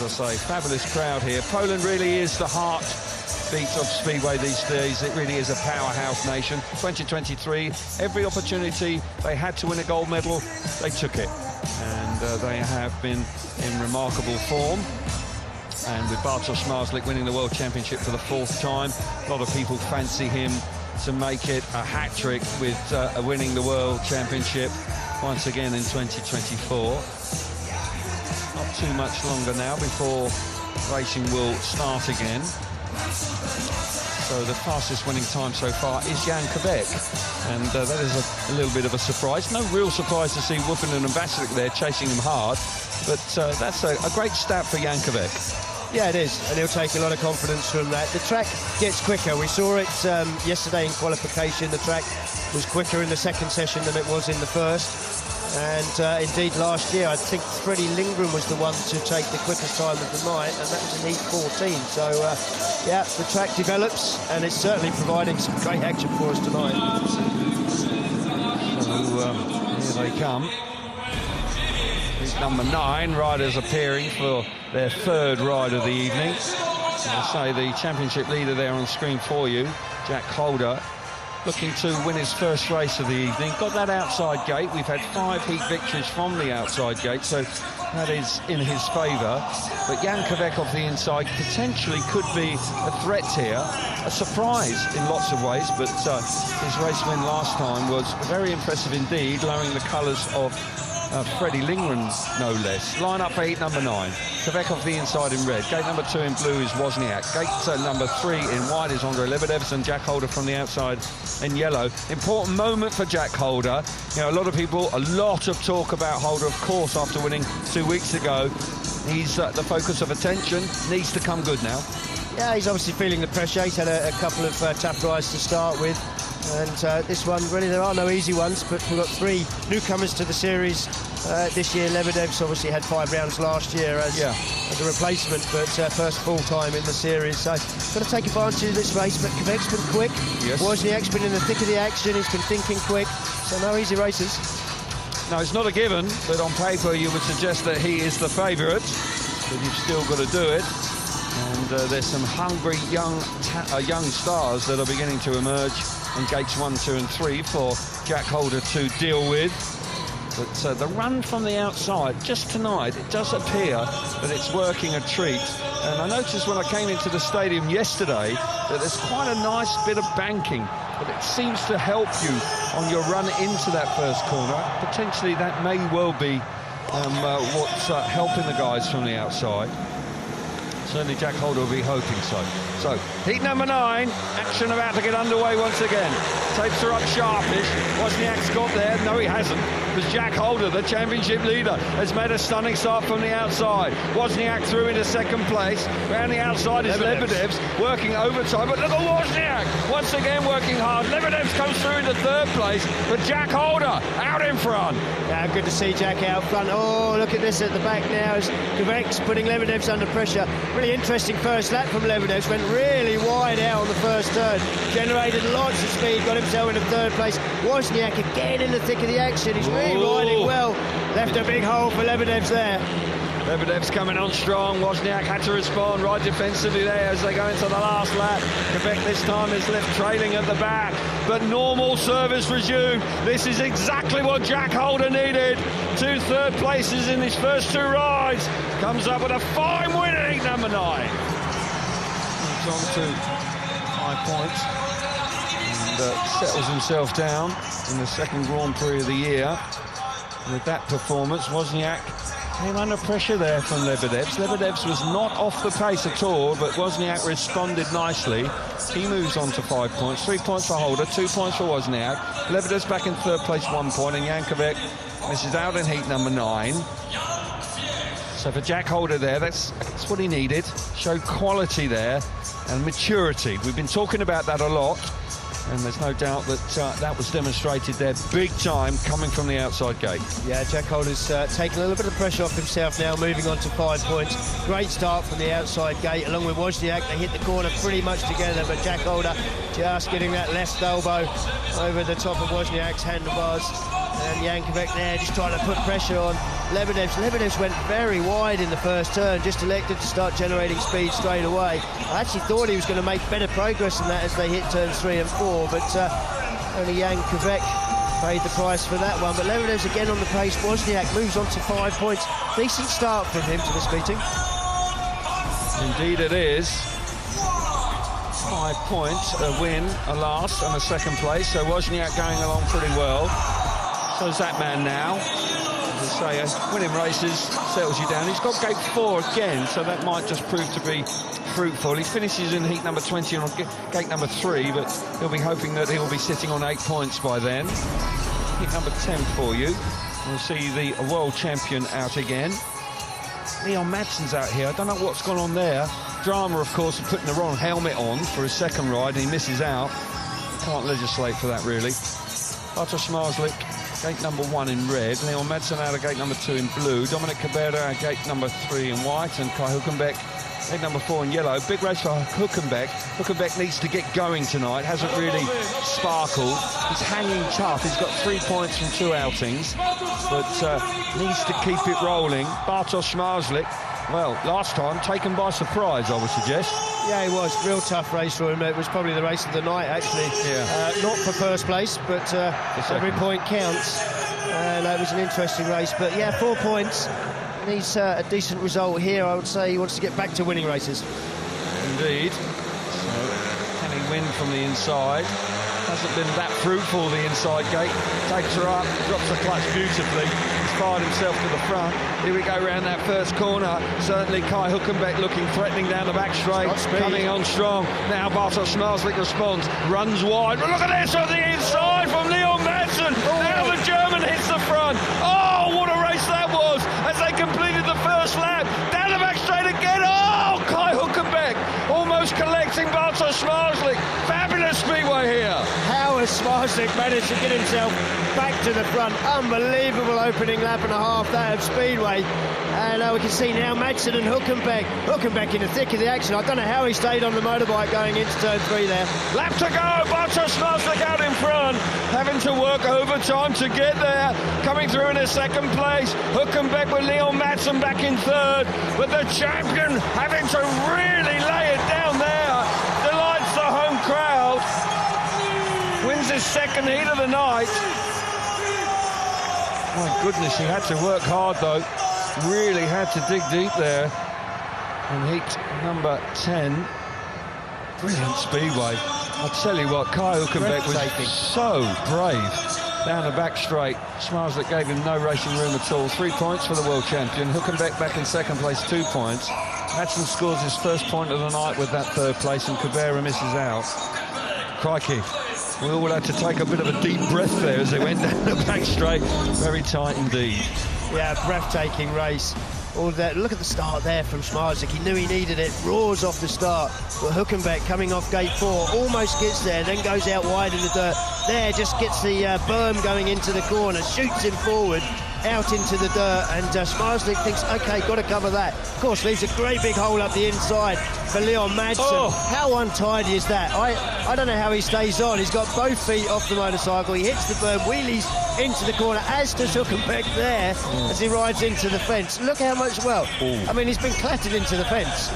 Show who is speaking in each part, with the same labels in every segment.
Speaker 1: as I say, fabulous crowd here. Poland really is the heartbeat of Speedway these days. It really is a powerhouse nation. 2023, every opportunity they had to win a gold medal, they took it. And they have been in remarkable form. And with Bartosz Zmarzlik winning the World Championship for the 4th time, a lot of people fancy him to make it a hat-trick with winning the World Championship once again in 2024. Not too much longer now before racing will start again. So the fastest winning time so far is Jan Quebec, and that is a little bit of a surprise. No real surprise to see Wuffen and Zmarzlik there chasing him hard, but that's a great stat for Jan Quebec.
Speaker 2: Yeah, it is, and he'll take a lot of confidence from that. The track gets quicker. We saw it yesterday in qualification. The track was quicker in the second session than it was in the first. And indeed, last year, I think Freddie Lindgren was the one to take the quickest time of the night, and that was in heat 14. So, yeah, the track develops, and it's certainly providing some great action for us tonight.
Speaker 1: So, here they come. Heat number 9, riders appearing for their 3rd ride of the evening. As I say, the championship leader there on screen for you, Jack Holder, looking to win his first race of the evening. Got that outside gate. We've had 5 heat victories from the outside gate, so that is in his favour. But Jan Quebec off the inside potentially could be a threat here. A surprise in lots of ways, but his race win last time was very impressive indeed, lowering the colours of Freddie Lindgren, no less. Line up for heat number 9. Quebec off the inside in red. Gate number 2 in blue is Wozniak. Gate number 3 in white is Andre Lebedevs, and Jack Holder from the outside in yellow. Important moment for Jack Holder. You know, a lot of talk about Holder, of course, after winning 2 weeks ago. He's the focus of attention. Needs to come good now.
Speaker 2: Yeah, he's obviously feeling the pressure. He's had a couple of tough rides to start with. And this one, really, there are no easy ones, but we've got 3 newcomers to the series this year. Lebedevs obviously had 5 rounds last year as a replacement, but first full time in the series. So got to take advantage of this race, but Quebec's been quick.
Speaker 1: Yes.
Speaker 2: Wozniak's been in the thick of the action. He's been thinking quick, so no easy races.
Speaker 1: No, it's not a given, but on paper you would suggest that he is the favourite, but you've still got to do it. And there's some hungry young stars that are beginning to emerge on gates 1, 2 and 3 for Jack Holder to deal with. But the run from the outside, just tonight, it does appear that it's working a treat. And I noticed when I came into the stadium yesterday that there's quite a nice bit of banking, but it seems to help you on your run into that first corner. Potentially that may well be what's helping the guys from the outside. Certainly Jack Holder will be hoping so. So, heat number 9, action about to get underway once again. Tapes are up sharpish. Wozniak's got there. No, he hasn't. Because Jack Holder, the championship leader, has made a stunning start from the outside. Wozniak through into 2nd place. Round the outside is Lebedevs, working overtime. But look at Wozniak, once again working hard. Lebedevs comes through into 3rd place, but Jack Holder out in front.
Speaker 2: Yeah, good to see Jack out front. Oh, look at this at the back now as Quebec's putting Lebedevs under pressure. Really interesting first lap from Lebedevs. Went really wide out on the first turn. Generated lots of speed, got himself into 3rd place. Wozniak again in the thick of the action. He's really riding well. Left a big hole for Lebedevs there.
Speaker 1: Lebedevs coming on strong. Wozniak had to respond right defensively there as they go into the last lap. Quebec this time is left trailing at the back, but normal service resumed. This is exactly what Jack Holder needed. 2 3rd places in his first 2 rides. Comes up with a fine win at heat number 9. Moves on to 5 points and settles himself down in the 2nd Grand Prix of the year. With that performance, Wozniak came under pressure there from Lebedevs. Lebedevs was not off the pace at all, but Wozniak responded nicely. He moves on to 5 points. 3 points for Holder, 2 points for Wozniak. Lebedevs back in 3rd place, 1 point, and Jan Quebec misses out in heat number 9. So for Jack Holder there, that's what he needed. Showed quality there and maturity. We've been talking about that a lot. And there's no doubt that that was demonstrated there big time coming from the outside gate.
Speaker 2: Yeah, Jack Holder's taking a little bit of pressure off himself now, moving on to 5 points. Great start from the outside gate, along with Wozniak. They hit the corner pretty much together, but Jack Holder just getting that left elbow over the top of Wozniak's handlebars. And Jan Quebec there just trying to put pressure on. Lebedev's went very wide in the first turn, just elected to start generating speed straight away. I actually thought he was going to make better progress than that as they hit turns 3 and 4, but only Jan Kvek paid the price for that one. But Lebedev's again on the pace. Wozniak moves on to 5 points. Decent start from him to this meeting.
Speaker 1: Indeed it is. 5 points, a win, a last and a second place. So Wozniak going along pretty well. So is that man now. As I say, winning races settles you down. He's got gate 4 again, so that might just prove to be fruitful. He finishes in heat number 20 on gate number 3, but he'll be hoping that he'll be sitting on 8 points by then. Heat number 10 for you. We'll see the world champion out again. Leon Madsen's out here. I don't know what's gone on there. Drama, of course, of putting the wrong helmet on for his second ride, and he misses out. Can't legislate for that, really. Bartosz Zmarzlik, gate number 1 in red. Leon Madsen out of gate number 2 in blue. Dominic Cabrera out of gate number 3 in white. And Kai Hülkenberg, gate number 4 in yellow. Big race for Hülkenberg. Hülkenberg needs to get going tonight. Hasn't really sparkled. He's hanging tough. He's got 3 points from 2 outings, but needs to keep it rolling. Bartosz Zmarzlik, well, last time taken by surprise, I would suggest.
Speaker 2: Yeah, it was. Real tough race for him. It was probably the race of the night, actually.
Speaker 1: Yeah.
Speaker 2: Not for first place, but every point counts. And it was an interesting race. But yeah, 4 points. Needs a decent result here. I would say he wants to get back to winning races.
Speaker 1: Indeed. So, can he win from the inside? Hasn't been that fruitful, the inside gate. Takes her up, drops the clutch beautifully. He's fired himself to the front. Here we go round that first corner. Certainly Kai Hülkenberg looking threatening down the back straight. Coming on strong. Now Bartosz Zmarzlik responds. Runs wide. But look at this on the inside from Leon Madsen. Now the German hits the front. Oh, what a race that was as they completed the first lap. Down the back straight again. Oh, Kai Hülkenberg almost collecting Bartosz Zmarzlik. Fabulous speedway here.
Speaker 2: How has Zmarzlik managed to get himself back to the front? Unbelievable opening lap and a half that of Speedway. And we can see now Madsen and Hülkenberg. Hülkenberg in the thick of the action. I don't know how he stayed on the motorbike going into turn 3 there.
Speaker 1: Lap to go. Bartosz Zmarzlik out in front. Having to work overtime to get there. Coming through in a second place. Hülkenberg with Leon Madsen back in third. But the champion having to really lay it down there. Delights the home crowd. Wins his second heat of the night. My goodness, he had to work hard though. Really had to dig deep there. In heat number 10. Brilliant speedway. I tell you what, Kai Hülkenberg was so brave. Down the back straight. Zmarzlik gave him no racing room at all. 3 points for the world champion. Hülkenberg back in second place, 2 points. Madsen scores his first point of the night with that third place, and Cabrera misses out. Crikey. We all had to take a bit of a deep breath there as they went down the back straight. Very tight indeed.
Speaker 2: Yeah, breathtaking race. All that. Look at the start there from Zmarzlik. He knew he needed it. Roars off the start. But Hülkenberg coming off gate 4 almost gets there, then goes out wide in the dirt. There, just gets the berm going into the corner, shoots him forward, out into the dirt, and Zmarzlik thinks, OK, got to cover that. Of course, leaves a great big hole up the inside for Leon Madsen. Oh. How untidy is that? I don't know how he stays on. He's got both feet off the motorcycle. He hits the berm, wheelies into the corner, as does Hülkenberg there as he rides into the fence. Look how much, I mean, he's been clattered into the fence.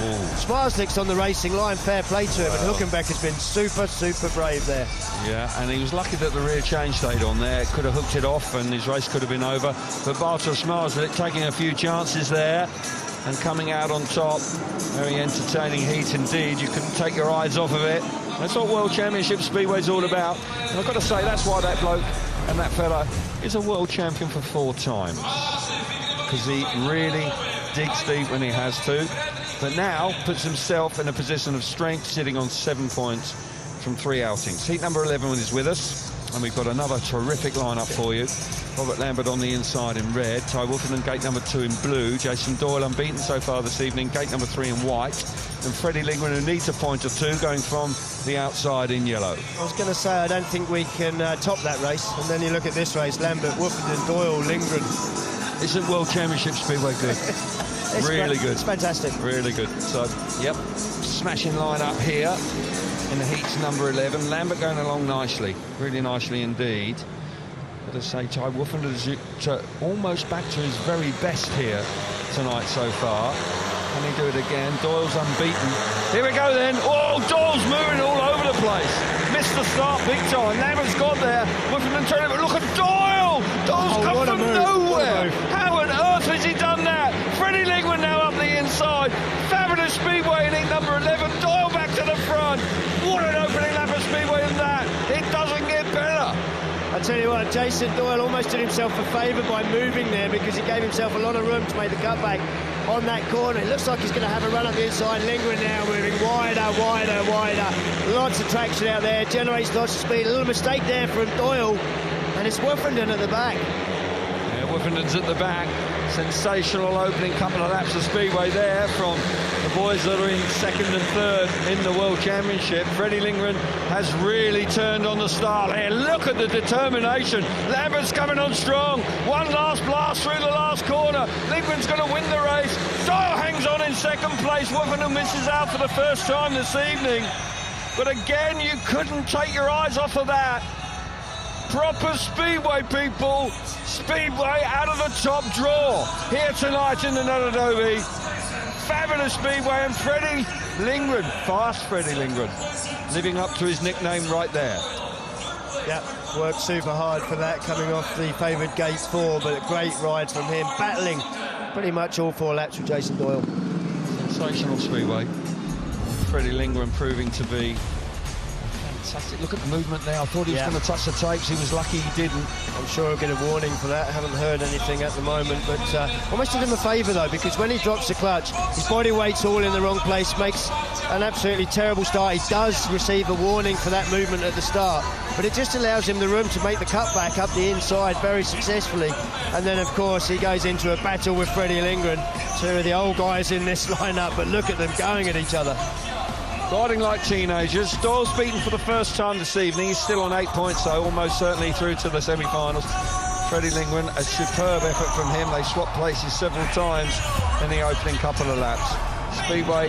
Speaker 2: Zmarzlik's on the racing line, fair play to him, and Hülkenberg has been super brave there.
Speaker 1: Yeah, and he was lucky that the rear change stayed on there. Could have hooked it off and his race could have been over. But Bartosz Zmarzlik taking a few chances there and coming out on top. Very entertaining heat indeed. You couldn't take your eyes off of it. That's what World Championship Speedway's all about. And I've got to say, that's why that bloke and that fella is a world champion for 4 times. Because he really digs deep when he has to. But now puts himself in a position of strength, sitting on 7 points from 3 outings. Heat number 11 is with us. And we've got another terrific lineup for you. Robert Lambert on the inside in red. Ty Wolferman, gate number 2 in blue. Jason Doyle unbeaten so far this evening, gate number 3 in white. And Freddie Lindgren, who needs a point or 2, going from the outside in yellow.
Speaker 2: I was going to say, I don't think we can top that race. And then you look at this race, Lambert, Wolferman, Doyle, Lindgren.
Speaker 1: Isn't World Championship Speedway good? Really good.
Speaker 2: It's fantastic.
Speaker 1: Really good. So, yep, smashing line up here in the heats number 11. Lambert going along nicely, really nicely indeed. Got to say, Ty Woofenden is almost back to his very best here tonight so far. Can he do it again? Doyle's unbeaten. Here we go then. Oh, Doyle's moving all over the place. Missed the start big time. Lambert's got there. Woofenden turned it, but look at Doyle! Doyle's come from nowhere. How on earth has he done that? Freddie Lingman now up the inside. Fabulous Speedway in heat number 11. Doyle back to the front. What an opening lap of Speedway in that. It doesn't get better.
Speaker 2: I tell you what, Jason Doyle almost did himself a favour by moving there, because he gave himself a lot of room to make the cutback on that corner. It looks like he's going to have a run up the inside. Lingman now moving wider, wider, wider. Lots of traction out there, generates lots of speed. A little mistake there from Doyle, and it's Woofenden at the back.
Speaker 1: Yeah, Woofenden's at the back. Sensational opening couple of laps of Speedway there from the boys that are in second and third in the World Championship. Freddie Lingman has really turned on the start here. Look at the determination. Lambert's coming on strong. One last blast through the last corner. Lingman's going to win the race. Doyle hangs on in second place. Woofenden misses out for the first time this evening. But again, you couldn't take your eyes off of that. Proper Speedway, people. Speedway out of the top draw here tonight in the Nadadovi. Fabulous Speedway, and Freddie Lingman, fast Freddie Lingman, living up to his nickname right there.
Speaker 2: Yeah, worked super hard for that, coming off the favoured gate 4, but a great ride from him, battling pretty much all 4 laps with Jason Doyle.
Speaker 1: Sensational Speedway. Freddie Lingman proving to be fantastic. Look at the movement now. I thought he was going to touch the tapes. He was lucky he didn't.
Speaker 2: I'm sure he'll get a warning for that. I haven't heard anything at the moment, but almost did him a favour though, because when he drops the clutch, his body weight's all in the wrong place, makes an absolutely terrible start. He does receive a warning for that movement at the start, but it just allows him the room to make the cutback up the inside very successfully. And then of course he goes into a battle with Freddie Lingman, 2 of the old guys in this lineup, but look at them going at each other.
Speaker 1: Riding like teenagers. Doyle's beaten for the first time this evening. He's still on 8 points, though, almost certainly through to the semi-finals. Freddie Lingman, a superb effort from him. They swapped places several times in the opening couple of laps. Speedway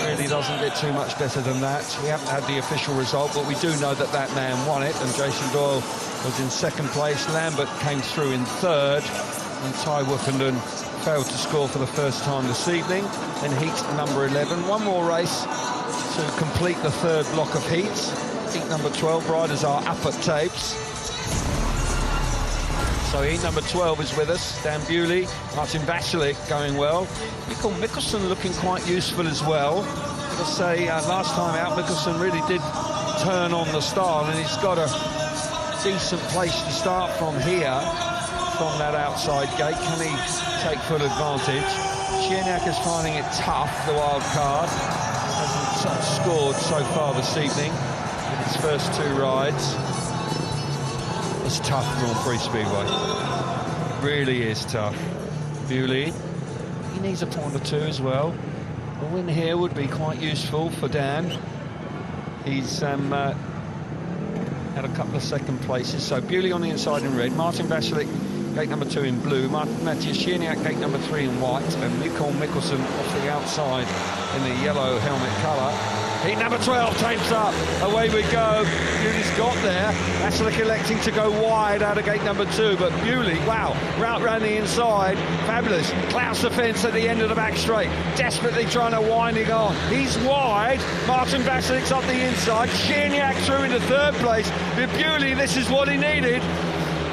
Speaker 1: really doesn't get too much better than that. We haven't had the official result, but we do know that that man won it, and Jason Doyle was in second place. Lambert came through in third, and Ty Woofenden failed to score for the first time this evening in heat number 11. One more race to complete the third block of heats. Heat number 12, riders are up at tapes. So heat number 12 is with us. Dan Bewley, Martin Vasilik going well. Mikkel Mikkelsen looking quite useful as well. Let's say last time out, Mikkelsen really did turn on the start, and he's got a decent place to start from here, from that outside gate. Can he take full advantage? Cherniak is finding it tough, the wild card. Hasn't scored so far this evening in his first 2 rides. It's tough Grand Prix Speedway. Really is tough. Bewley, he needs a point or 2 as well. A win here would be quite useful for Dan. He's had a couple of second places. So Bewley on the inside in red, Martin Vasilik gate number 2 in blue, Matthias Cherniak gate number 3 in white, and Mikkel Mikkelsen off the outside in the yellow helmet colour. Heat number 12 tapes up, away we go. Bewley's got there. Vasilik electing to go wide out of gate number 2, but Bewley, wow, route round the inside, fabulous. Klaus the fence at the end of the back straight, desperately trying to winding on. He's wide, Martin Vasilik's up the inside, Cherniak through into third place. With Bewley, this is what he needed.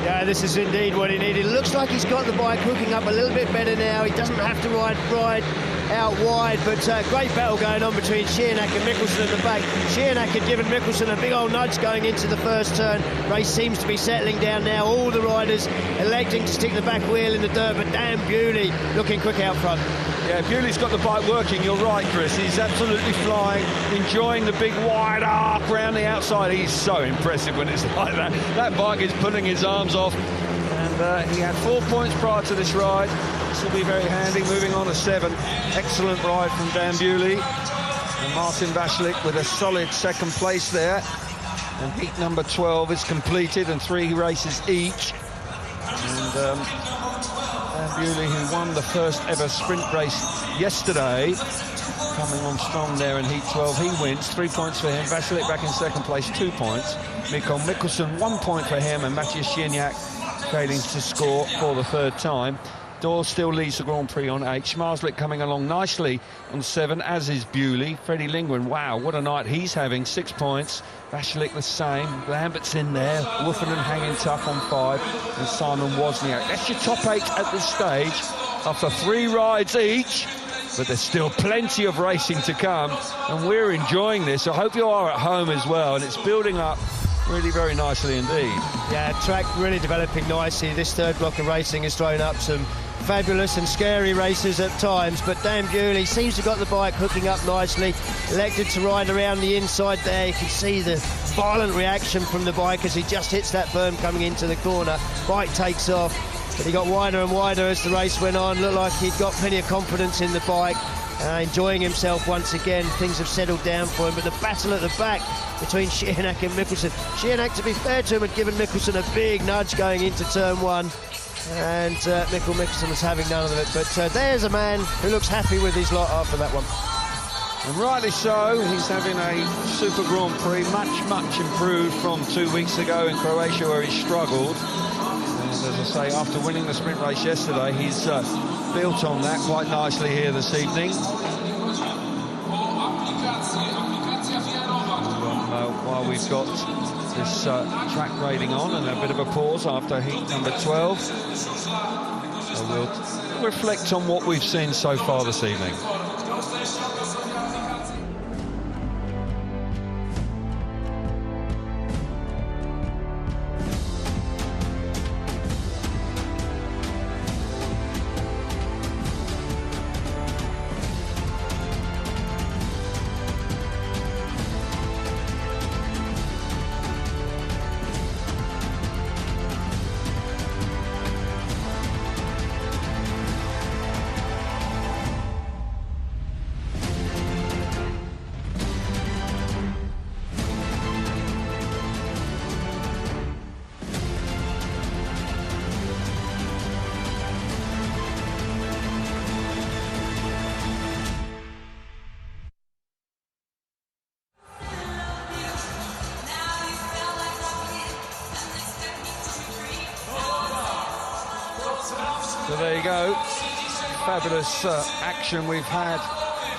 Speaker 2: Yeah, this is indeed what he needed. It looks like he's got the bike hooking up a little bit better now. He doesn't have to ride out wide, but great battle going on between Cherniak and Mikkelsen at the back. Cherniak had given Mikkelsen a big old nudge going into the first turn. Race seems to be settling down now. All the riders electing to stick the back wheel in the dirt, but Dan Bewley looking quick out front.
Speaker 1: Yeah, Bewley's got the bike working, you're right, Chris. He's absolutely flying, enjoying the big wide arc round the outside. He's so impressive when it's like that. That bike is pulling his arms off. And he had 4 points prior to this ride. This will be very handy, moving on to 7. Excellent ride from Dan Bewley. And Martin Vasilik with a solid second place there. And heat number 12 is completed, and 3 races each. And Dan Bewley, who won the first ever sprint race yesterday, coming on strong there in Heat 12. He wins, 3 points for him. Zmarzlik back in second place, 2 points. Mikko Mikkelsen, 1 point for him, and Matthias Gignac failing to score for the third time. Dorr still leads the Grand Prix on 8. Zmarzlik coming along nicely on 7, as is Bewley. Freddie Lindgren, wow, what a night he's having, 6 points. Zmarzlik the same. Lambert's in there. Woofenden hanging tough on 5. And Simon Wozniak. That's your top 8 at this stage after 3 rides each. But there's still plenty of racing to come. And we're enjoying this. I hope you are at home as well. And it's building up really very nicely indeed.
Speaker 2: Yeah, track really developing nicely. This third block of racing has thrown up some fabulous and scary races at times, but Dan Bewley seems to have got the bike hooking up nicely. Elected to ride around the inside there. You can see the violent reaction from the bike as he just hits that berm coming into the corner. Bike takes off, but he got wider and wider as the race went on. Looked like he'd got plenty of confidence in the bike. Enjoying himself once again. Things have settled down for him, but the battle at the back between Gignac and Mikkelsen. Gignac, to be fair to him, had given Mikkelsen a big nudge going into turn 1. And Mikkelsen was having none of it, but there's a man who looks happy with his lot after that one.
Speaker 1: And rightly so. He's having a Super Grand Prix, much improved from 2 weeks ago in Croatia where he struggled. And as I say, after winning the sprint race yesterday, he's built on that quite nicely here this evening. And, while we've got this track rating on and a bit of a pause after heat number 12, so we'll reflect on what we've seen so far this evening. So there you go, fabulous action we've had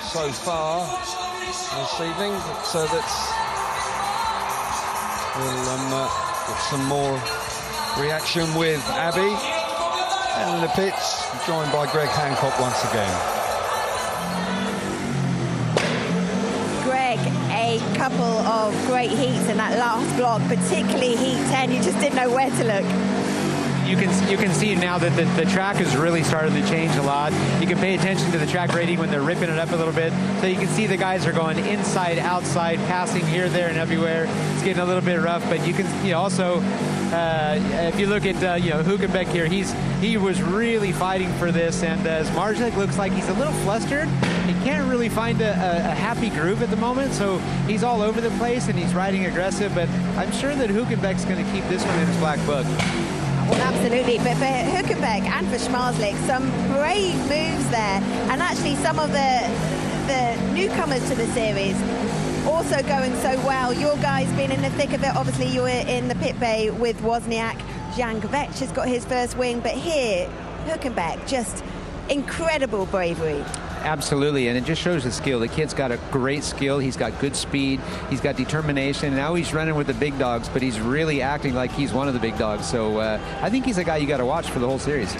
Speaker 1: so far this evening. So we'll get some more reaction with Abby, and in the pits, joined by Greg Hancock once again.
Speaker 3: Greg, a couple of great heats in that last block, particularly heat 10. You just didn't know where to look.
Speaker 4: You can see now that the track has really started to change a lot. You can pay attention to the track rating when they're ripping it up a little bit. So you can see the guys are going inside, outside, passing here, there, and everywhere. It's getting a little bit rough, but you can also, if you look at Hülkenberg here, he was really fighting for this, and Zmarzlik looks like he's a little flustered. He can't really find a happy groove at the moment, so he's all over the place and he's riding aggressive, but I'm sure that Hülkenberg's going to keep this one in his black book.
Speaker 3: Well, absolutely, but for Hülkenberg and for Zmarzlik, some brave moves there, and actually some of the newcomers to the series also going so well. Your guys been in the thick of it. Obviously, you were in the pit bay with Wozniak. Jan Gvech has got his first wing, but here, Hülkenberg, just incredible bravery.
Speaker 4: Absolutely, and it just shows the skill. The kid's got a great skill. He's got good speed. He's got determination. Now he's running with the big dogs, but he's really acting like he's one of the big dogs. So I think he's a guy you got to watch for the whole series.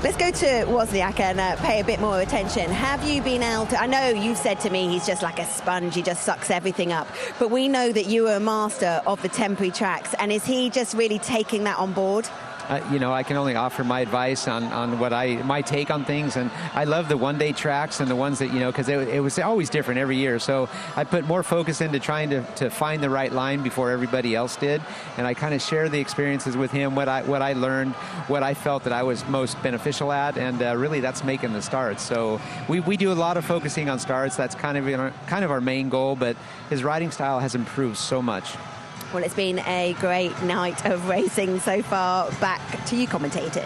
Speaker 3: Let's go to Wozniak and pay a bit more attention. Have you been able to, I know you've said to me he's just like a sponge, he just sucks everything up, but we know that you are a master of the temporary tracks, and is he just really taking that on board?
Speaker 4: I can only offer my advice on my take on things, and I love the one-day tracks and the ones that, because it was always different every year. So I put more focus into trying to find the right line before everybody else did, and I kind of share the experiences with him, what I learned, what I felt that I was most beneficial at, and really that's making the starts. So we do a lot of focusing on starts. That's kind of our main goal, but his riding style has improved so much.
Speaker 3: Well, it's been a great night of racing so far. Back to you, commentators.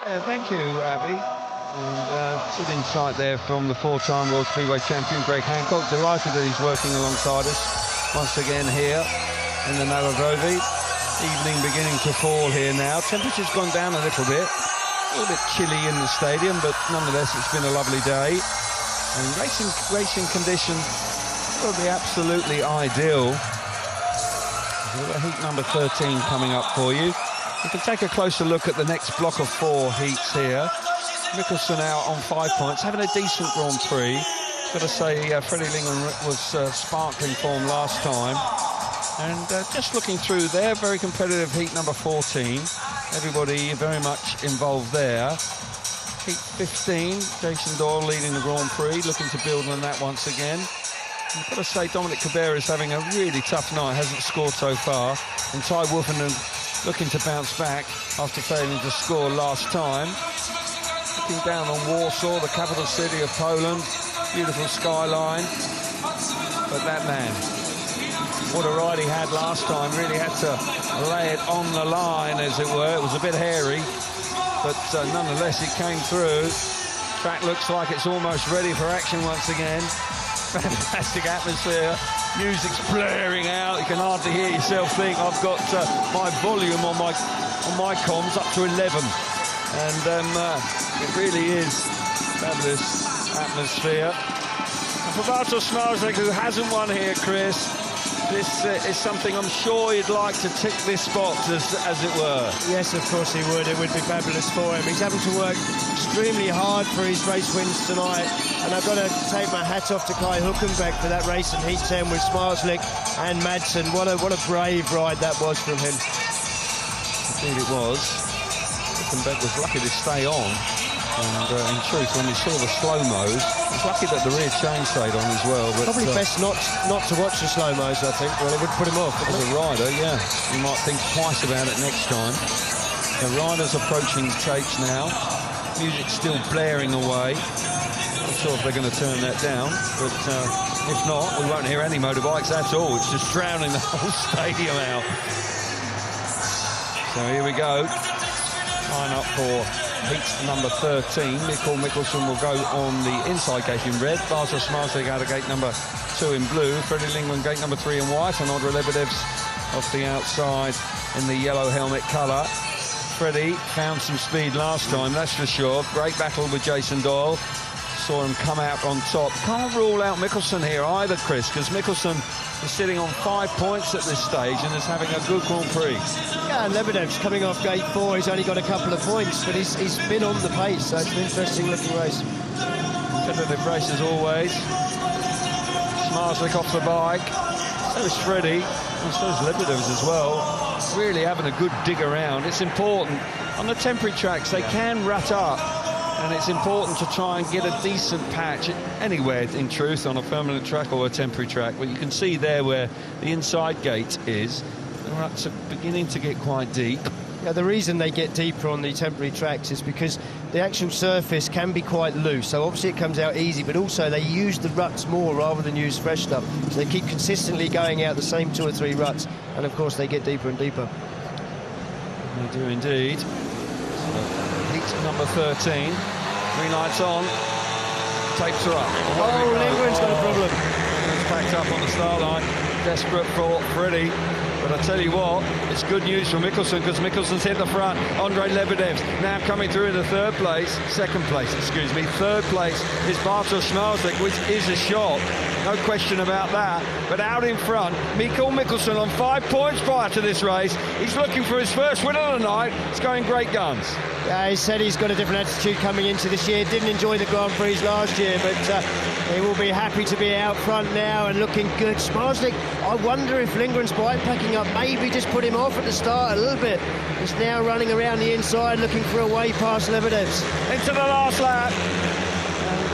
Speaker 1: Yeah, thank you, Abby. And good insight there from the four-time World Speedway champion, Greg Hancock. Delighted that he's working alongside us once again here in the Novogrovi. Evening beginning to fall here now. Temperature's gone down a little bit. A little bit chilly in the stadium, but nonetheless it's been a lovely day. And racing conditions will be absolutely ideal. We've got heat number 13 coming up for you. We can take a closer look at the next block of 4 heats here. Mikkelsen out on 5 points, having a decent Grand Prix. Got to say, Freddie Lingman was sparkling form last time. And just looking through there, very competitive heat number 14. Everybody very much involved there. Heat 15, Jason Doyle leading the Grand Prix, looking to build on that once again. I've got to say, Dominic Cabrera is having a really tough night, hasn't scored so far. And Ty Wolfenden looking to bounce back after failing to score last time. Looking down on Warsaw, the capital city of Poland. Beautiful skyline. But that man, what a ride he had last time, really had to lay it on the line, as it were. It was a bit hairy, but nonetheless it came through. Track looks like it's almost ready for action once again. Fantastic atmosphere, music's blaring out, you can hardly hear yourself think. I've got my volume on my comms up to 11, and it really is fabulous atmosphere. And for Bartosz Zmarzlik, who hasn't won here, Chris, this is something I'm sure he'd like to tick this box, as it were.
Speaker 2: Yes, of course he would. It would be fabulous for him. He's having to work extremely hard for his race wins tonight, and I've got to take my hat off to Kai Hülkenberg for that race in Heat 10 with Zmarzlik and Madsen. What a brave ride that was from him.
Speaker 1: Indeed it was. Hülkenberg was lucky to stay on. And in truth, when we saw the slow-mos, it's lucky that the rear chain stayed on as well. But
Speaker 2: probably best not to watch the slow-mos, I think. Well, it would put him off.
Speaker 1: As a rider, yeah, you might think twice about it next time. The rider's approaching Tapes now. Music's still blaring away. Not sure if they're going to turn that down, but if not, we won't hear any motorbikes at all. It's just drowning the whole stadium out. So here we go. Line up for heat number 13. Mikkel Mikkelsen will go on the inside gate in red. Bartosz Zmarzlik out of gate number 2 in blue. Freddie Lingman gate number 3 in white. And Ondrej Lebedev's off the outside in the yellow helmet colour. Freddie found some speed last time, that's for sure. Great battle with Jason Doyle. Saw him come out on top. Can't rule out Mikkelsen here either, Chris, because Mikkelsen is sitting on 5 points at this stage and is having a good Grand Prix.
Speaker 2: Yeah, and Lebedev's coming off gate 4. He's only got a couple of points, but he's been on the pace, so it's an interesting looking race.
Speaker 1: Competitive race as always. Zmarzlik off the bike. So is Freddie, and so is Lebedev's as well. Really having a good dig around. It's important. On the temporary tracks, they can rut up, and it's important to try and get a decent patch anywhere, in truth, on a permanent track or a temporary track. But you can see there where the inside gate is, the ruts are beginning to get quite deep.
Speaker 2: Yeah, the reason they get deeper on the temporary tracks is because the actual surface can be quite loose, so obviously it comes out easy, but also they use the ruts more rather than use fresh stuff, so they keep consistently going out the same 2 or 3 ruts, and of course they get deeper and deeper.
Speaker 1: They do indeed. So, heat number 13. Green lights on. Tapes are up.
Speaker 2: Oh, Lindgren's got a problem.
Speaker 1: Lindgren's packed up on the start line. Desperate for Freddie. But I tell you what, it's good news for Mikkelsen, because Mikkelsen's hit the front. Ondrej Lebedev's now coming through in the third place. Third place is Bartosz Zmarzlik, which is a shot. No question about that. But out in front, Mikkel Mikkelsen on 5 points prior to this race. He's looking for his first win of the night. It's going great guns.
Speaker 2: Yeah, he said he's got a different attitude coming into this year. Didn't enjoy the Grand Prix last year, but he will be happy to be out front now and looking good. Zmarzlik, I wonder if Lindgren's bike packing up maybe just put him off at the start a little bit. He's now running around the inside looking for a way past Lebedev's.
Speaker 1: Into the last lap.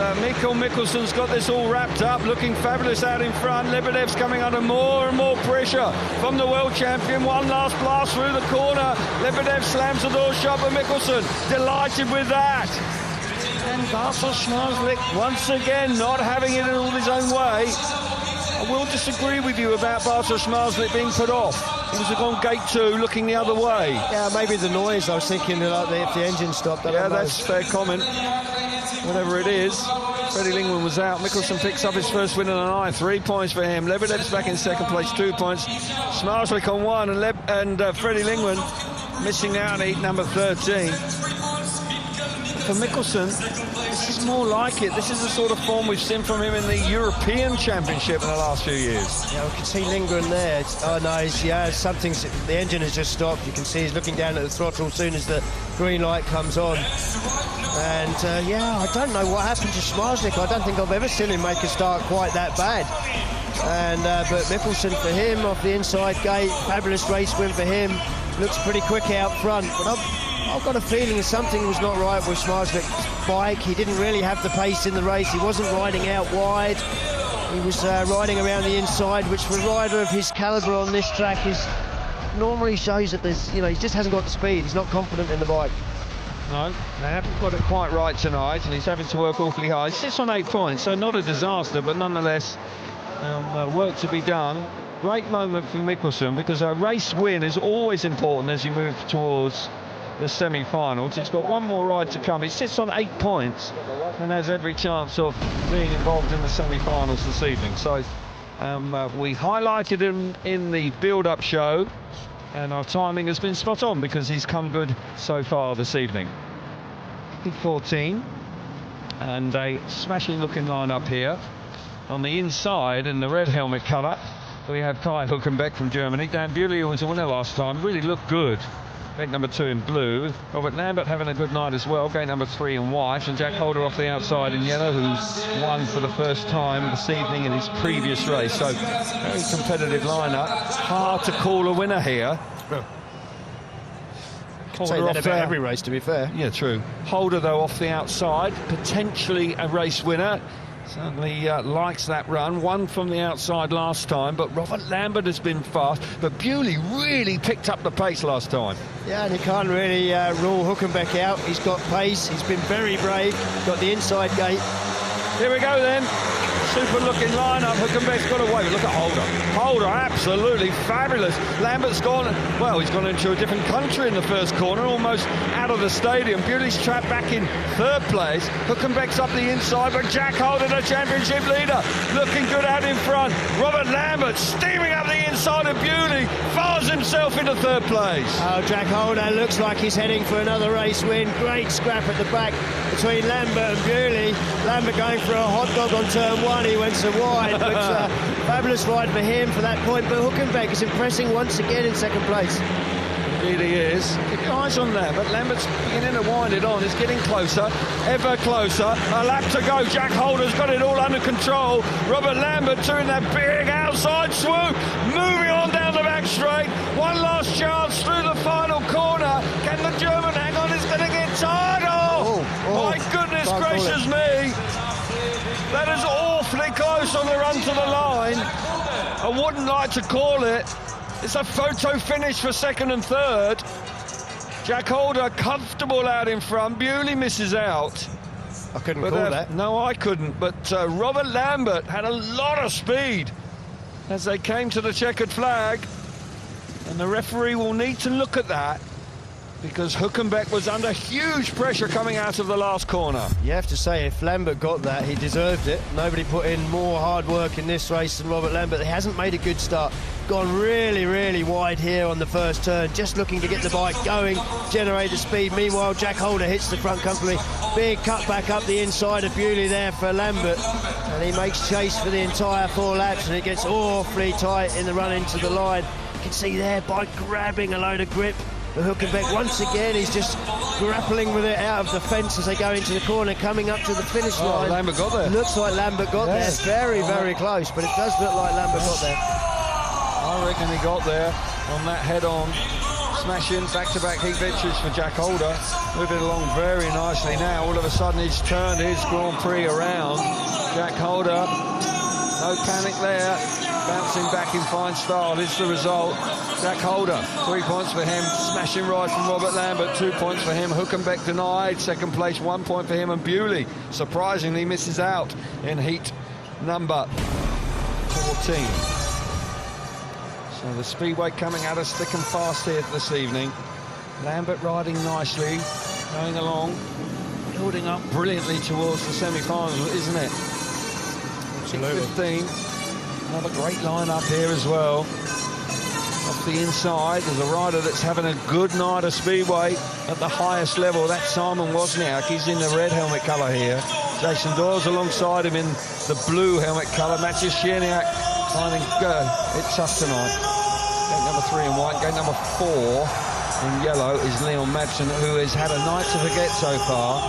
Speaker 1: And Mikkel Mikkelsen's got this all wrapped up, looking fabulous out in front. Lebedev's coming under more and more pressure from the world champion. One last blast through the corner. Lebedev slams the door shut, but Mikkelsen delighted with that. And Bartosz Zmarzlik once again not having it all his own way. I will disagree with you about Bartosz Zmarzlik being put off. He was on gate 2 looking the other way.
Speaker 2: Yeah, maybe the noise. I was thinking that if the engine stopped.
Speaker 1: Yeah, that's a fair comment. Whatever it is, Freddie Lingman was out. Mickelson picks up his first win in the night. 3 points for him. Lebedev's back in second place, 2 points. Zmarzlik on 1, and Freddie Lingman missing out on heat number 13. For Mickelson, this is more like it. This is the sort of form we've seen from him in the European Championship in the last few years.
Speaker 2: Yeah, we can see Lindgren there. The engine has just stopped. You can see he's looking down at the throttle as soon as the green light comes on. And I don't know what happened to Zmarzlik. I don't think I've ever seen him make a start quite that bad. And but Mickelson for him off the inside gate, fabulous race win for him. Looks pretty quick out front, but I've got a feeling something was not right with Zmarzlik's bike. He didn't really have the pace in the race. He wasn't riding out wide. He was riding around the inside, which for a rider of his calibre on this track is normally shows that there's, he just hasn't got the speed. He's not confident in the bike.
Speaker 1: No, they haven't got it quite right tonight, and he's having to work awfully hard. He sits on 8 points, so not a disaster, but nonetheless, work to be done. Great moment for Mickelson, because a race win is always important as you move towards the semi-finals. He's got one more ride to come. He sits on 8 points and has every chance of being involved in the semi-finals this evening. So we highlighted him in the build-up show, and our timing has been spot on because he's come good so far this evening. 14, and a smashing looking lineup here. On the inside, in the red helmet colour, we have Kai Hülkenberg from Germany. Dan Bewley, who was a winner last time, really looked good. Gate number 2 in blue. Robert Lambert having a good night as well. Gate number 3 in white. And Jack Holder off the outside in yellow, who's won for the first time this evening in his previous race. So, very competitive lineup. Hard to call a winner here.
Speaker 2: Say that about every race, to be fair.
Speaker 1: Yeah, true. Holder, though, off the outside. Potentially a race winner. Certainly likes that run. Won from the outside last time, but Robert Lambert has been fast. But Bewley really picked up the pace last time.
Speaker 2: Yeah, and you can't really rule Hülkenberg out. He's got pace. He's been very brave. Got the inside gate.
Speaker 1: Here we go then. Super looking lineup. Hülkenberg's got away, but look at Holder. Holder, absolutely fabulous. Lambert's gone, well, he's gone into a different country in the first corner, almost out of the stadium. Bewley's trapped back in third place. Hülkenberg's up the inside, but Jack Holder, the championship leader, looking good out in front. Robert Lambert steaming up the inside of Bewley, fires himself into third place.
Speaker 2: Oh, Jack Holder looks like he's heading for another race win. Great scrap at the back between Lambert and Bewley. Lambert going for a hot dog on turn 1. He went so wide, but fabulous ride for him for that point. But Hülkenberg is impressing once again in second place.
Speaker 1: Indeed he is. Keep your eyes on Lambert. Lambert's beginning to wind it on. It's getting closer, ever closer. A lap to go. Jack Holder's got it all under control. Robert Lambert doing that big outside swoop. Moving on down the back straight. One last chance through the final corner. Can the German hang on? It's going to get tired. My goodness gracious me. That is awfully close on the run to the line. I wouldn't like to call it. It's a photo finish for second and third. Jack Holder comfortable out in front. Bewley misses out.
Speaker 2: I couldn't call that.
Speaker 1: No, I couldn't. But Robert Lambert had a lot of speed as they came to the checkered flag. And the referee will need to look at that, because Hülkenberg was under huge pressure coming out of the last corner.
Speaker 2: You have to say, if Lambert got that, he deserved it. Nobody put in more hard work in this race than Robert Lambert. He hasn't made a good start. Gone really, really wide here on the first turn, just looking to get the bike going, generate the speed. Meanwhile, Jack Holder hits the front company. Big cut back up the inside of Bewley there for Lambert. And he makes chase for the entire 4 laps, and it gets awfully tight in the run into the line. You can see there, bike grabbing a load of grip. But Hülkenberg, once again, he's just grappling with it out of the fence as they go into the corner, coming up to the finish line.
Speaker 1: Lambert got there.
Speaker 2: Looks like Lambert got there. Very, very close, but it does look like Lambert got there.
Speaker 1: I reckon he got there on that head-on. Smashing back-to-back heat victories for Jack Holder. Moving along very nicely now. All of a sudden, he's turned his Grand Prix around. Jack Holder, no panic there. Bouncing back in fine style is the result. Jack Holder, 3 points for him. Smashing ride from Robert Lambert, 2 points for him. Hülkenberg denied, second place, 1 point for him. And Bewley, surprisingly, misses out in heat number 4. 14. So the Speedway coming at us thick and fast here this evening. Lambert riding nicely, going along, building up brilliantly towards the semi-final, isn't it?
Speaker 2: Absolutely.
Speaker 1: 15. Another great lineup here as well. Off the inside, there's a rider that's having a good night of Speedway at the highest level. That's Simon Wozniak. He's in the red helmet colour here. Jason Doyle's alongside him in the blue helmet colour. Maciej Sierniak finding it tough tonight. Gate number 3 in white. Gate number 4 in yellow is Leon Madsen, who has had a night to forget so far.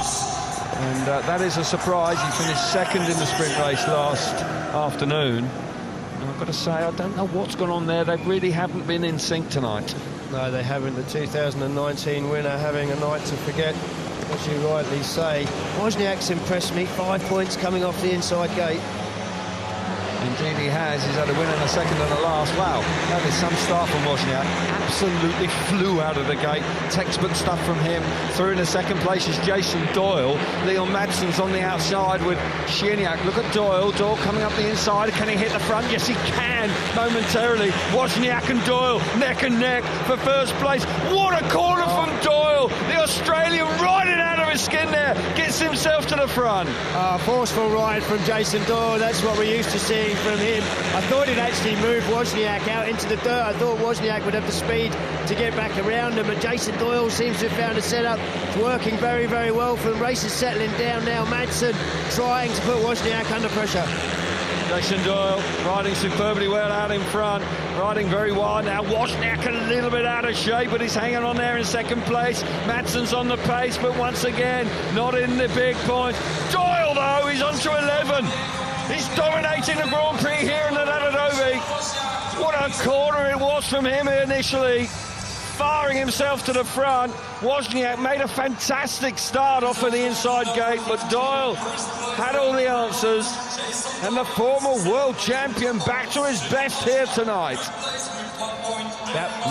Speaker 1: And that is a surprise. He finished second in the sprint race last afternoon. And I've got to say, I don't know what's gone on there. They really haven't been in sync tonight.
Speaker 2: No, they haven't. The 2019 winner having a night to forget, as you rightly say. Wozniak's impressed me. 5 points coming off the inside gate.
Speaker 1: Indeed he has. He's had a win and a second and a last. Wow, that is some start from Wozniak. Absolutely flew out of the gate. Textbook stuff from him. Through in the second place is Jason Doyle. Leon Madsen's on the outside with Sierniak. Look at Doyle. Doyle coming up the inside. Can he hit the front? Yes, he can momentarily. Wozniak and Doyle neck and neck for first place. What a corner from Doyle. The Australian riding out of his skin there. Gets himself to the front.
Speaker 2: Forceful ride from Jason Doyle. That's what we're used to seeing from him. I thought he'd actually move Wozniak out into the dirt. I thought Wozniak would have the speed to get back around him, but Jason Doyle seems to have found a setup. It's working very, very well for him. Race is settling down now. Madsen trying to put Wozniak under pressure.
Speaker 1: Jason Doyle riding superbly well out in front, riding very wide now. Wozniak a little bit out of shape, but he's hanging on there in second place. Madsen's on the pace, but once again, not in the big points. Doyle, though, he's on to 11. He's dominating the Grand Prix here in the Nadadovi. What a corner it was from him initially. Firing himself to the front. Wozniak made a fantastic start off of the inside gate, but Doyle had all the answers. And the former world champion back to his best here tonight.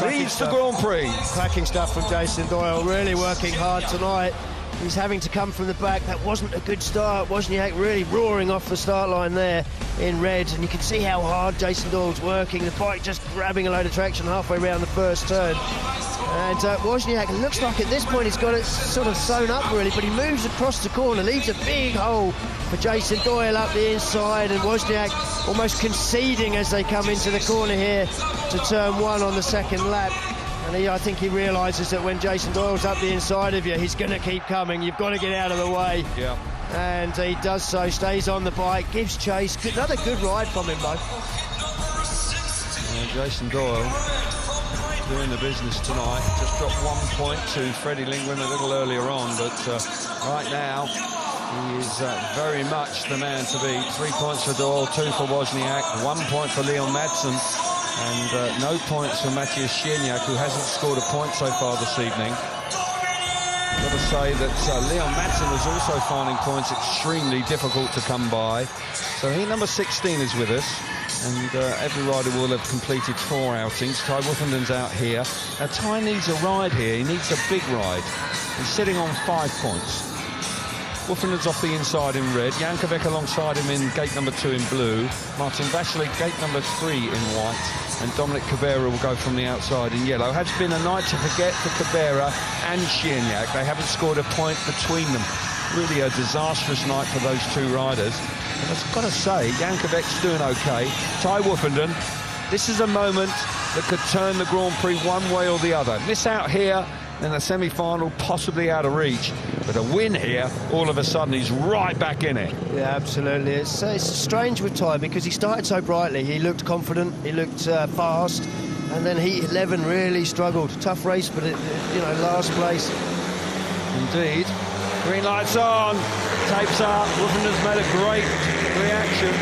Speaker 1: Leads the Grand Prix.
Speaker 2: Cracking stuff from Jason Doyle, really working hard tonight. He's having to come from the back. That wasn't a good start. Wozniak really roaring off the start line there in red, and you can see how hard Jason Doyle's working. The bike just grabbing a load of traction halfway around the first turn. And Wozniak looks like at this point he's got it sort of sewn up really, but he moves across the corner, leaves a big hole for Jason Doyle up the inside, and Wozniak almost conceding as they come into the corner here to turn 1 on the second lap. And I think he realises that when Jason Doyle's up the inside of you, he's going to keep coming. You've got to get out of the way.
Speaker 1: Yeah.
Speaker 2: And he does so, stays on the bike, gives chase. Another good ride from him, though.
Speaker 1: Jason Doyle doing the business tonight. Just dropped 1 point to Freddie Lingwin a little earlier on, but right now he is very much the man to beat. 3 points for Doyle, 2 for Wozniak, 1 point for Leon Madsen, and no points for Maciej Sierniak, who hasn't scored a point so far this evening. I've got to say that Leon Madsen is also finding points extremely difficult to come by. So he, number 16, is with us, and every rider will have completed 4 outings. Ty Woofenden's out here. Now Ty needs a ride here. He needs a big ride. He's sitting on 5 points. Woofenden's off the inside in red. Jankovic alongside him in gate number 2 in blue. Martin Vasily, gate number 3 in white. And Dominic Cabrera will go from the outside in yellow. Has been a night to forget for Cabrera and Sierniak. They haven't scored a point between them. Really a disastrous night for those 2 riders. And I've got to say, Jankovic's doing okay. Ty Woofenden, this is a moment that could turn the Grand Prix one way or the other. Miss out here, then the semi-final possibly out of reach. But a win here, all of a sudden he's right back in it.
Speaker 2: Yeah, absolutely. It's strange with Ty because he started so brightly. He looked confident, he looked fast, and then Heat 11 really struggled. Tough race, but last place.
Speaker 1: Indeed. Green lights on, tapes up. Woofenden's made a great reaction.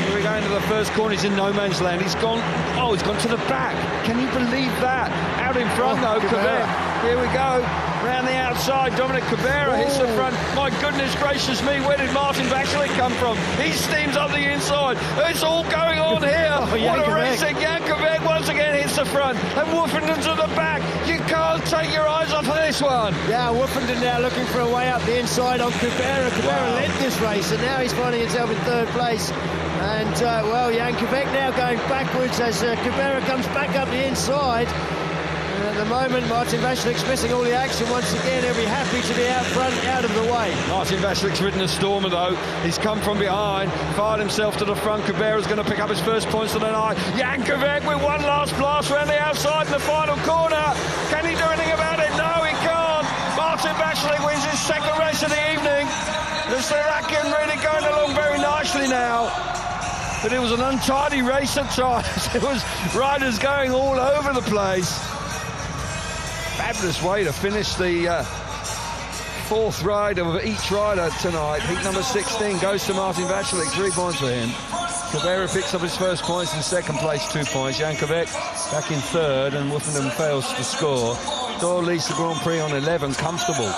Speaker 1: Here we go into the first corner. He's in no man's land. He's gone to the back. Can you believe that? Out in front though, Quebec. Here we go. Round the outside, Dominic Cabrera hits the front. My goodness gracious me, where did Martin Vaclik come from? He steams up the inside. It's all going on here. What a racing. Jankovic once again hits the front. And Woofenden's at the back. You can't take your eyes off of this one.
Speaker 2: Yeah, Woofenden now looking for a way up the inside on Cabrera. Cabrera led this race, and now he's finding himself in third place. And, well, Jankovic now going backwards as Cabrera comes back up the inside. And at the moment, Martin Vaclik's missing all the action once again. He'll be happy to be out front, out of the way.
Speaker 1: Martin Vaclik's ridden a stormer, though. He's come from behind, fired himself to the front. Cabrera's going to pick up his first points of the night. Jankovic with one last blast around the outside in the final corner. Can he do anything about it? No, he can't. Martin Vaclik wins his second race of the evening. The Slovakian really going along very nicely now. But it was an untidy race at times. It was riders going all over the place. Fabulous way to finish the fourth ride of each rider tonight. Heat number 16 goes to Martin Vaclik, 3 points for him. Cabrera picks up his first points in second place, 2 points. Jankovic back in third, and Woofenden fails to score. Doyle leads the Grand Prix on 11, comfortable.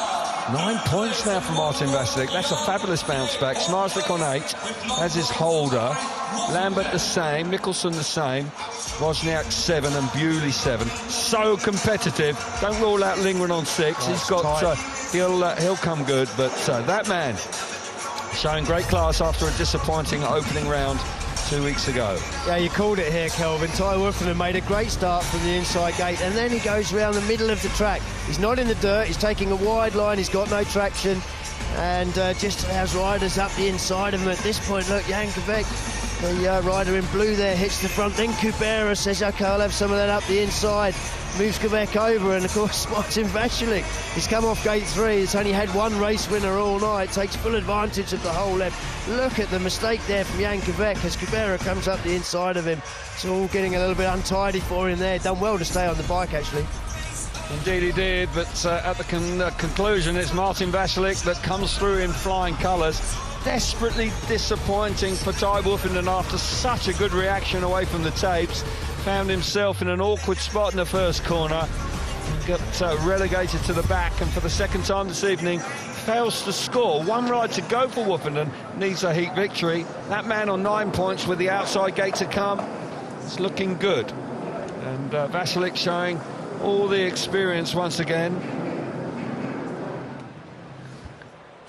Speaker 1: 9 points now for Martin Vaclik. That's a fabulous bounce back. Zmarzlik on 8, as is Holder. Lambert the same, Nicholson the same. Wozniak 7 and Bewley 7. So competitive. Don't rule out Lindgren on 6. He's got he'll come good, but that man showing great class after a disappointing opening round 2 weeks ago.
Speaker 2: Yeah, you called it here, Kelvin. Ty Woofenden made a great start from the inside gate, and then he goes around the middle of the track. He's not in the dirt, he's taking a wide line, he's got no traction, and just allows riders up the inside of him. At this point, look, Jankovic, the rider in blue there, hits the front, then Cabrera says, OK, I'll have some of that up the inside. Moves Quebec over, and of course Martin Vaclik, he's come off gate 3, he's only had one race winner all night, takes full advantage of the whole left. Look at the mistake there from Jankovic as Cabrera comes up the inside of him. It's all getting a little bit untidy for him there. Done well to stay on the bike, actually.
Speaker 1: Indeed he did, but at the conclusion it's Martin Vaclik that comes through in flying colours. Desperately disappointing for Ty Woofenden after such a good reaction away from the tapes. Found himself in an awkward spot in the first corner, got relegated to the back, and for the second time this evening fails to score. One ride to go for Woofenden, needs a heat victory. That man on 9 points with the outside gate to come, it's looking good. And Vaclik showing all the experience once again.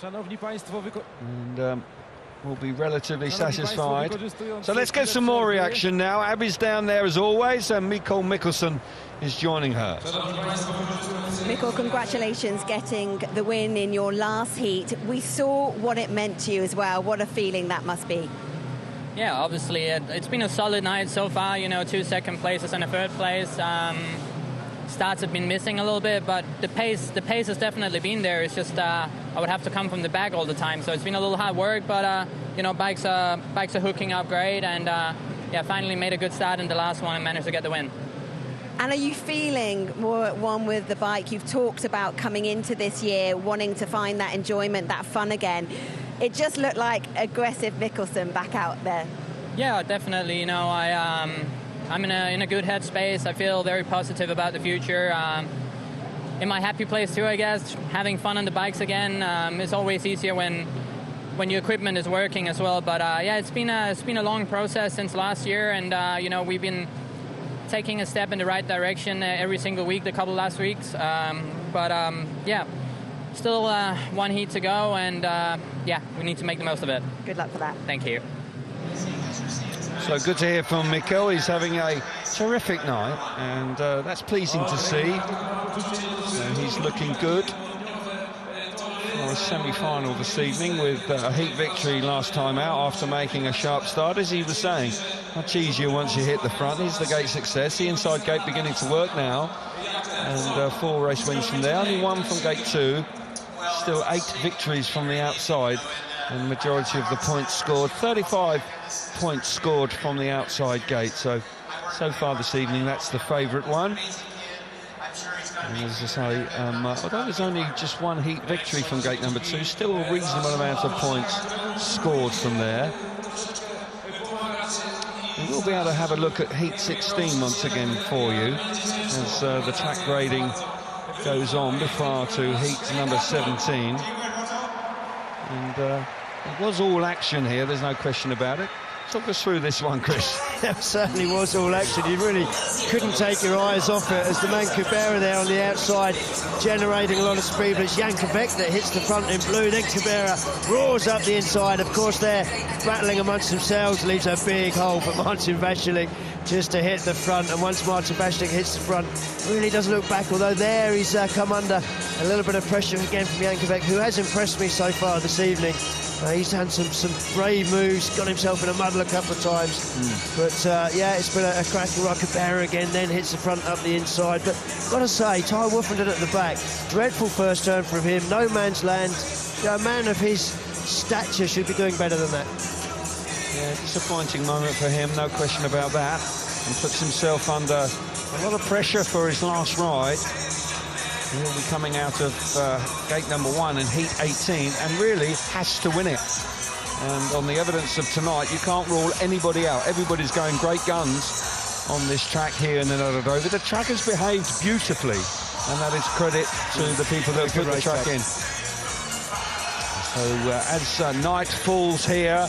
Speaker 1: And will be relatively satisfied. So let's get some more reaction now. Abby's down there as always, and Mikko Mikkelsen is joining her.
Speaker 3: Mikko, congratulations getting the win in your last heat. We saw what it meant to you as well. What a feeling that must be.
Speaker 5: Yeah, obviously it's been a solid night so far. You know, 2 second places and a third place. Starts have been missing a little bit, but the pace has definitely been there. It's just I would have to come from the back all the time, so it's been a little hard work. But you know, bikes are hooking up great, and yeah, finally made a good start in the last one and managed to get the win.
Speaker 3: And are you feeling more at one with the bike? You've talked about coming into this year wanting to find that enjoyment, that fun again. It just looked like aggressive Mikkelsen back out there. Yeah, definitely. You know, I'm in a good headspace. I feel very positive about the future. In my happy place too, I guess. Having fun on the bikes again. It's always easier when your equipment is working as well. But yeah, it's been a long process since last year, and you know, we've been taking a step in the right direction every single week, the couple last weeks. Yeah, still one heat to go, and yeah, we need to make the most of it. Good luck for that. Thank you.
Speaker 1: So good to hear from Mikko. He's having a terrific night, and that's pleasing to see. So he's looking good for a semi-final this evening with a heat victory last time out after making a sharp start. As he was saying, much easier once you hit the front. Here's the gate success. The inside gate beginning to work now, and 4 race wins from there. Only 1 from gate 2. Still 8 victories from the outside, and the majority of the points scored. 35 points scored from the outside gate. So far this evening, that's the favourite one. And as I say, although there's only just 1 heat victory from gate number 2, still a reasonable amount of points scored from there. And we'll be able to have a look at heat 16 once again for you, as the track grading goes on before to heat number 17. And it was all action here, there's no question about it. Talk us through this one, Chris.
Speaker 2: It certainly was all action. You really couldn't take your eyes off it as the man Kubera there on the outside generating a lot of speed, but it's Jankovic that hits the front in blue, then Kubera roars up the inside. Of course, they're battling amongst themselves, leaves a big hole for Marcin Vasilik just to hit the front, and once Marcin Vasilik hits the front, really doesn't look back, although there he's come under a little bit of pressure again from Jankovic, who has impressed me so far this evening. He's done some brave moves, got himself in a muddle a couple of times. But yeah, it's been a cracking ride. Kubera again, then hits the front up the inside. But got to say, Ty Wolfenden at the back, dreadful first turn from him, no man's land. A man of his stature should be doing better than that.
Speaker 1: Yeah, disappointing moment for him, no question about that. And puts himself under a lot of pressure for his last ride. He'll be coming out of gate number 1 in heat 18 and really has to win it. And on the evidence of tonight, you can't rule anybody out. Everybody's going great guns on this track here in the Narodowy. The track has behaved beautifully, and that is credit to the people that put the track in. So as night falls here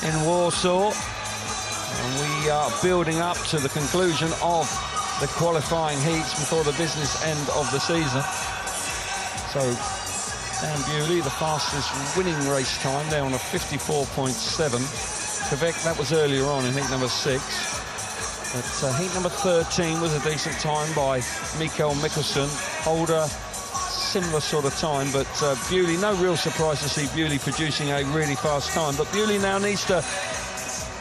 Speaker 1: in Warsaw, and we are building up to the conclusion of the qualifying heats before the business end of the season. So Dan Bewley, the fastest winning race time there on a 54.7. Kvek, that was earlier on in heat number 6. But heat number 13 was a decent time by Mikael Mikkelsen. Holder, similar sort of time, but Bewley, no real surprise to see Bewley producing a really fast time. But Bewley now needs to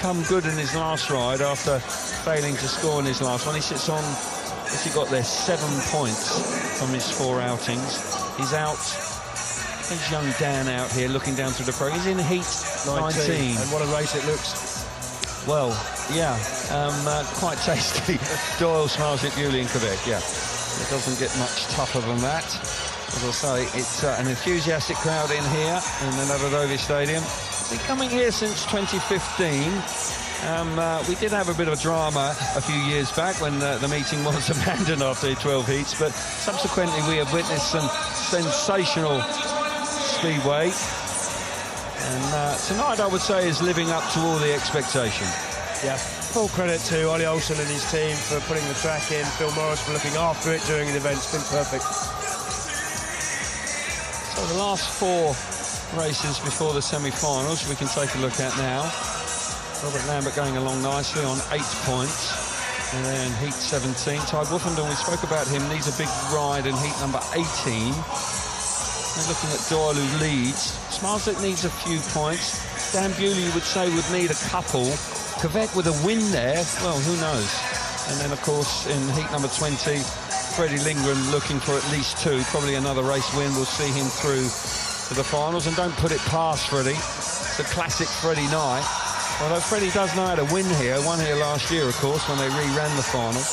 Speaker 1: come good in his last ride after failing to score in his last one. He sits on, what's he got there, 7 points from his 4 outings. He's out, there's young Dan out here looking down through the pro. He's in heat 19.
Speaker 2: And what a race it looks.
Speaker 1: Well, yeah, quite tasty. Doyle, Zmarzlik, Bewley and Kvek, yeah. It doesn't get much tougher than that. As I say, it's an enthusiastic crowd in here in the Narodowy Stadium. Been coming here since 2015. We did have a bit of a drama a few years back when the meeting was abandoned after 12 heats, but subsequently we have witnessed some sensational speedway. And tonight, I would say, is living up to all the expectation.
Speaker 2: Yeah, full credit to Ollie Olsen and his team for putting the track in, Phil Morris for looking after it during the event. It's been perfect.
Speaker 1: So the last 4 races before the semi-finals we can take a look at now. Robert Lambert going along nicely on 8 points. And then heat 17. Ty Wolfenden, we spoke about him, needs a big ride in heat number 18. We're looking at Doyle, who leads. Zmarzlik needs a few points. Dan Bewley, you would say, would need a couple. Kvek with a win there, well, who knows? And then, of course, in heat number 20, Freddie Lindgren looking for at least 2. Probably another race win will see him through to the finals. And don't put it past Freddie. It's a classic Freddie night. Although Freddie does know how to win here. Won here last year, of course, when they re-ran the final.